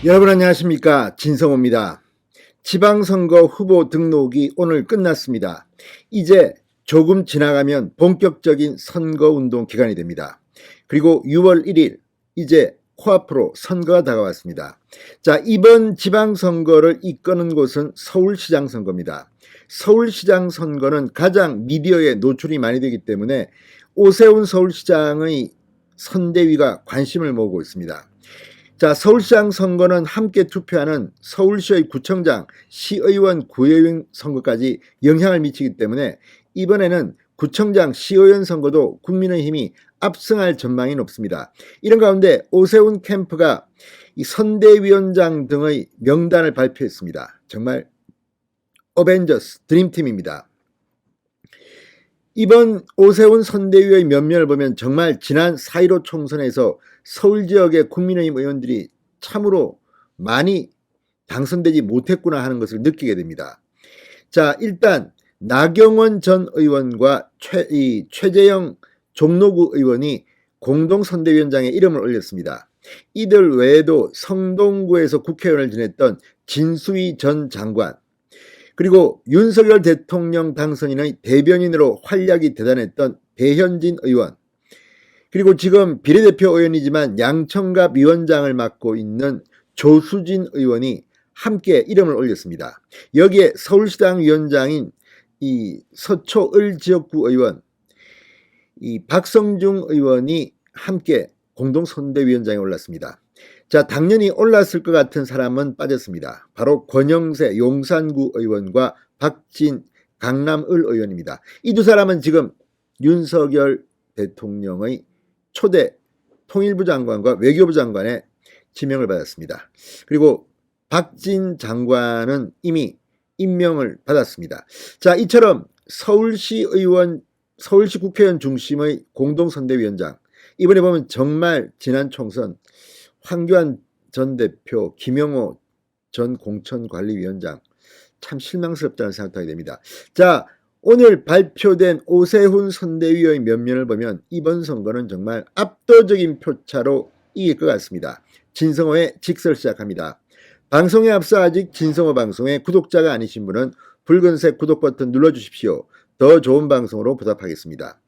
여러분 안녕하십니까, 진성호입니다. 지방선거 후보 등록이 오늘 끝났습니다. 이제 조금 지나가면 본격적인 선거운동 기간이 됩니다. 그리고 6월 1일 이제 코앞으로 선거가 다가왔습니다. 자, 이번 지방선거를 이끄는 곳은 서울시장 선거입니다. 서울시장 선거는 가장 미디어에 노출이 많이 되기 때문에 오세훈 서울시장의 선대위가 관심을 모으고 있습니다. 자, 서울시장 선거는 함께 투표하는 서울시의 구청장, 시의원, 구의원 선거까지 영향을 미치기 때문에 이번에는 구청장, 시의원 선거도 국민의힘이 압승할 전망이 높습니다. 이런 가운데 오세훈 캠프가 이 선대위원장 등의 명단을 발표했습니다. 정말 어벤져스 드림팀입니다. 이번 오세훈 선대위의 면면을 보면 정말 지난 4.15 총선에서 서울 지역의 국민의힘 의원들이 참으로 많이 당선되지 못했구나 하는 것을 느끼게 됩니다. 자, 일단 나경원 전 의원과 최재형 종로구 의원이 공동선대위원장에 이름을 올렸습니다. 이들 외에도 성동구에서 국회의원을 지냈던 진수희 전 장관, 그리고 윤석열 대통령 당선인의 대변인으로 활약이 대단했던 배현진 의원, 그리고 지금 비례대표 의원이지만 양천갑 위원장을 맡고 있는 조수진 의원이 함께 이름을 올렸습니다. 여기에 서울시당 위원장인 이 서초을 지역구 의원, 이 박성중 의원이 함께 공동선대위원장에 올랐습니다. 자, 당연히 올랐을 것 같은 사람은 빠졌습니다. 바로 권영세 용산구 의원과 박진 강남을 의원입니다. 이 두 사람은 지금 윤석열 대통령의 초대 통일부 장관과 외교부 장관의 지명을 받았습니다. 그리고 박진 장관은 이미 임명을 받았습니다. 자, 이처럼 서울시 국회의원 중심의 공동선대위원장, 이번에 보면 정말 지난 총선 황교안 전 대표, 김영호 전 공천관리위원장, 참 실망스럽다는 생각이 됩니다. 자, 오늘 발표된 오세훈 선대위의 면면을 보면 이번 선거는 정말 압도적인 표차로 이길 것 같습니다. 진성호의 직설 시작합니다. 방송에 앞서 아직 진성호 방송의 구독자가 아니신 분은 붉은색 구독 버튼 눌러주십시오. 더 좋은 방송으로 보답하겠습니다.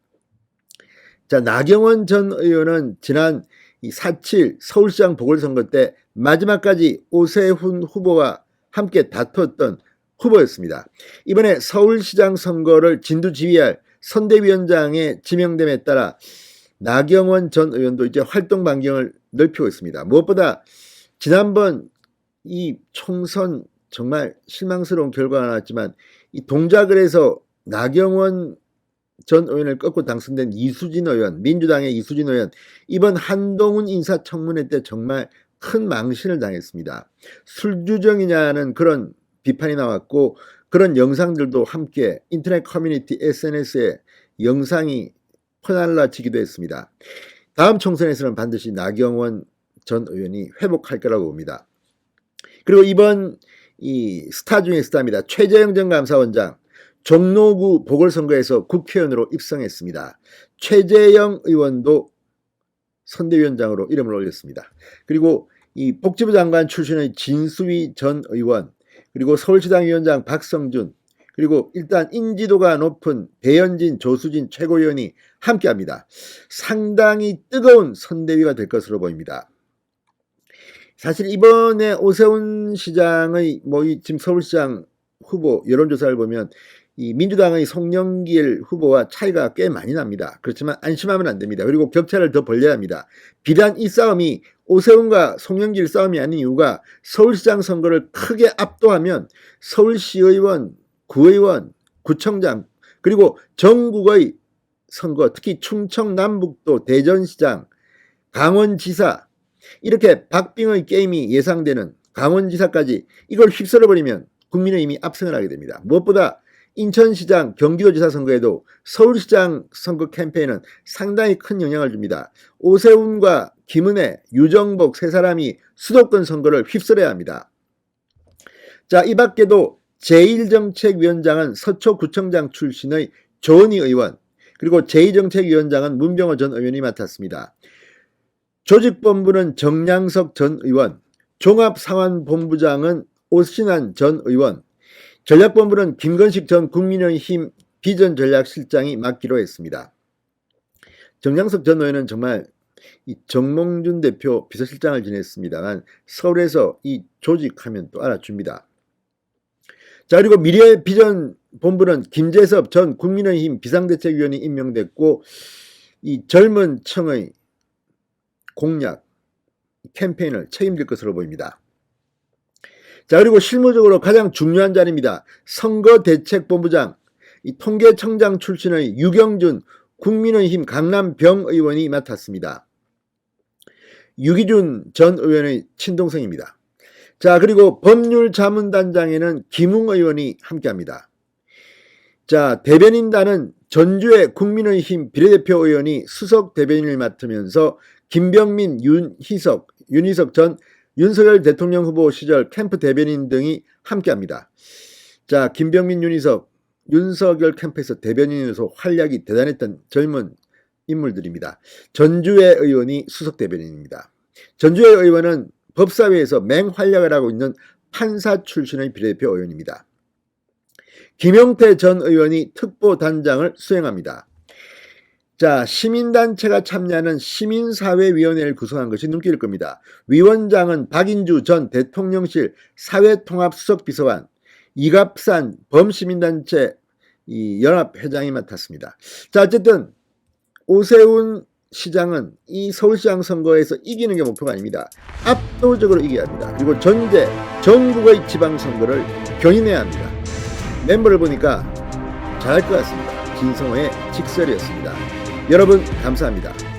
자, 나경원 전 의원은 지난 4.7 서울시장 보궐선거 때 마지막까지 오세훈 후보와 함께 다퉜던 후보였습니다. 이번에 서울시장 선거를 진두지휘할 선대위원장에 지명됨에 따라 나경원 전 의원도 이제 활동 반경을 넓히고 있습니다. 무엇보다 지난번 이 총선 정말 실망스러운 결과가 나왔지만 이 동작을 해서 나경원 전 의원을 꺾고 당선된 이수진 의원, 민주당의 이수진 의원, 이번 한동훈 인사청문회 때 정말 큰 망신을 당했습니다. 술주정이냐는 그런 비판이 나왔고, 그런 영상들도 함께 인터넷 커뮤니티 SNS에 영상이 퍼날라지기도 했습니다. 다음 총선에서는 반드시 나경원 전 의원이 회복할 거라고 봅니다. 그리고 이번 이 스타 중에 스타입니다. 최재형 전 감사원장, 종로구 보궐선거에서 국회의원으로 입성했습니다. 최재형 의원도 선대위원장으로 이름을 올렸습니다. 그리고 이 복지부 장관 출신의 진수희 전 의원, 그리고 서울시당 위원장 박성준, 그리고 일단 인지도가 높은 배현진, 조수진 최고위원이 함께합니다. 상당히 뜨거운 선대위가 될 것으로 보입니다. 사실 이번에 오세훈 시장의 지금 서울시장 후보 여론조사를 보면 이 민주당의 송영길 후보와 차이가 꽤 많이 납니다. 그렇지만 안심하면 안 됩니다. 그리고 격차를 더 벌려야 합니다. 비단 이 싸움이 오세훈과 송영길 싸움이 아닌 이유가 서울시장 선거를 크게 압도하면 서울시의원, 구의원, 구청장, 그리고 전국의 선거, 특히 충청 남북도, 대전시장, 강원지사, 이렇게 박빙의 게임이 예상되는 강원지사까지 이걸 휩쓸어버리면 국민의힘이 압승을 하게 됩니다. 무엇보다 인천시장, 경기도지사 선거에도 서울시장 선거 캠페인은 상당히 큰 영향을 줍니다. 오세훈과 김은혜, 유정복 세 사람이 수도권 선거를 휩쓸어야 합니다. 자, 이 밖에도 제1정책위원장은 서초구청장 출신의 조은희 의원, 그리고 제2정책위원장은 문병호 전 의원이 맡았습니다. 조직본부는 정량석 전 의원, 종합상황본부장은 오신환 전 의원, 전략본부는 김건식 전 국민의힘 비전전략실장이 맡기로 했습니다. 정장석 전 의원은 정말 이 정몽준 대표 비서실장을 지냈습니다만 서울에서 이 조직하면 또 알아줍니다. 자, 그리고 미래비전본부는 김재섭 전 국민의힘 비상대책위원이 임명됐고 이 젊은 층의 공약 캠페인을 책임질 것으로 보입니다. 자, 그리고 실무적으로 가장 중요한 자리입니다. 선거대책본부장, 이 통계청장 출신의 유경준 국민의힘 강남병 의원이 맡았습니다. 유기준 전 의원의 친동생입니다. 자, 그리고 법률자문단장에는 김웅 의원이 함께합니다. 자, 대변인단은 전주의 국민의힘 비례대표 의원이 수석 대변인을 맡으면서 김병민, 윤희석 전 윤석열 대통령 후보 시절 캠프 대변인 등이 함께합니다. 자, 김병민, 윤석열 캠프에서 대변인으로서 활약이 대단했던 젊은 인물들입니다. 전주의 의원이 수석 대변인입니다. 전주의 의원은 법사위에서 맹활약을 하고 있는 판사 출신의 비례대표 의원입니다. 김용태 전 의원이 특보단장을 수행합니다. 자, 시민단체가 참여하는 시민사회위원회를 구성한 것이 눈길일 겁니다. 위원장은 박인주 전 대통령실 사회통합수석비서관, 이갑산 범시민단체 연합회장이 맡았습니다. 자, 어쨌든 오세훈 시장은 이 서울시장 선거에서 이기는 게 목표가 아닙니다. 압도적으로 이겨야 합니다. 그리고 전국의 지방선거를 견인해야 합니다. 멤버를 보니까 잘할 것 같습니다. 진성호의 직설이었습니다. 여러분 감사합니다.